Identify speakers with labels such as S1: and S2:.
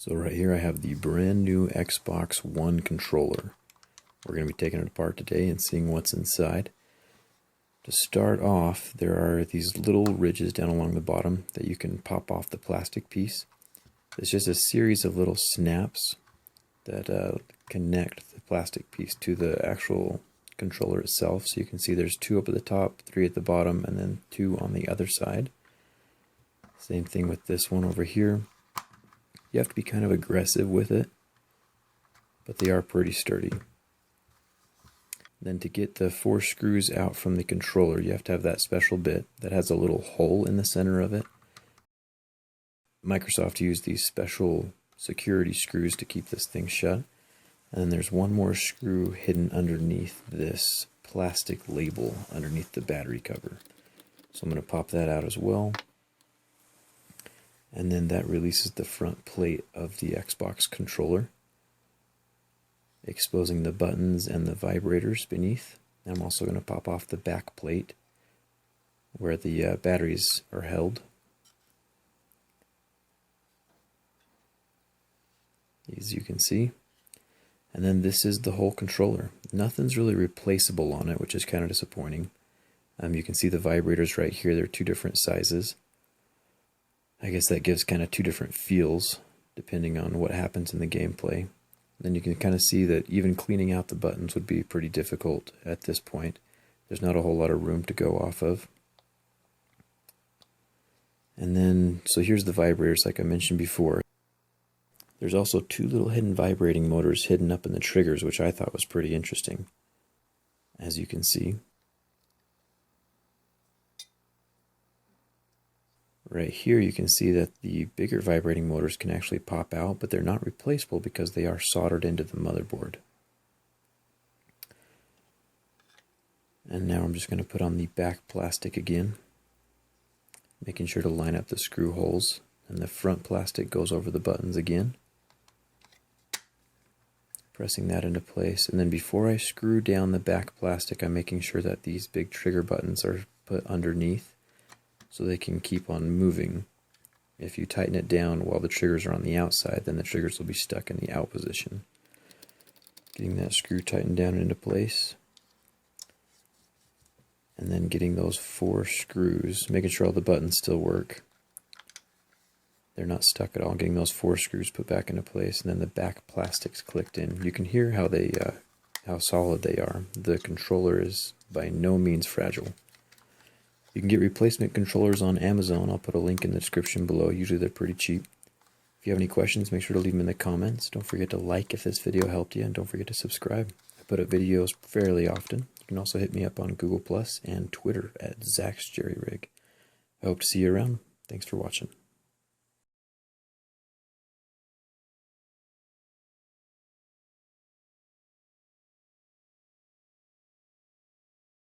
S1: So right here I have the brand new Xbox One controller. We're going to be taking it apart today and seeing what's inside. To start off, there are these little ridges down along the bottom that you can pop off the plastic piece. It's just a series of little snaps that connect the plastic piece to the actual controller itself. So you can see there's 2 up at the top, 3 at the bottom, and then 2 on the other side. Same thing with this one over here. You have to be kind of aggressive with it, but they are pretty sturdy. Then to get the 4 screws out from the controller, you have to have that special bit that has a little hole in the center of it. Microsoft used these special security screws to keep this thing shut. And then there's one more screw hidden underneath this plastic label underneath the battery cover. So I'm going to pop that out as well. And then that releases the front plate of the Xbox controller, exposing the buttons and the vibrators beneath. I'm also going to pop off the back plate where the batteries are held. As you can see. And then this is the whole controller. Nothing's really replaceable on it, which is kind of disappointing. You can see the vibrators right here. They're 2 different sizes. I guess that gives kind of 2 different feels depending on what happens in the gameplay. Then you can kind of see that even cleaning out the buttons would be pretty difficult at this point. There's not a whole lot of room to go off of. And then, so here's the vibrators like I mentioned before. There's also 2 little hidden vibrating motors hidden up in the triggers, which I thought was pretty interesting, as you can see. Right here you can see that the bigger vibrating motors can actually pop out, but they're not replaceable because they are soldered into the motherboard. And now I'm just going to put on the back plastic again, making sure to line up the screw holes, and the front plastic goes over the buttons again. Pressing that into place, and then before I screw down the back plastic, I'm making sure that these big trigger buttons are put underneath so they can keep on moving. If you tighten it down while the triggers are on the outside, then the triggers will be stuck in the out position. Getting that screw tightened down into place, and then getting those 4 screws, making sure all the buttons still work. They're not stuck at all. Getting those 4 screws put back into place, and then the back plastics clicked in. You can hear how solid they are. The controller is by no means fragile. You can get replacement controllers on Amazon. I'll put a link in the description below. Usually they're pretty cheap. If you have any questions, make sure to leave them in the comments. Don't forget to like if this video helped you, and don't forget to subscribe. I put up videos fairly often. You can also hit me up on Google Plus and Twitter at ZachsJerryRig. I hope to see you around. Thanks for watching.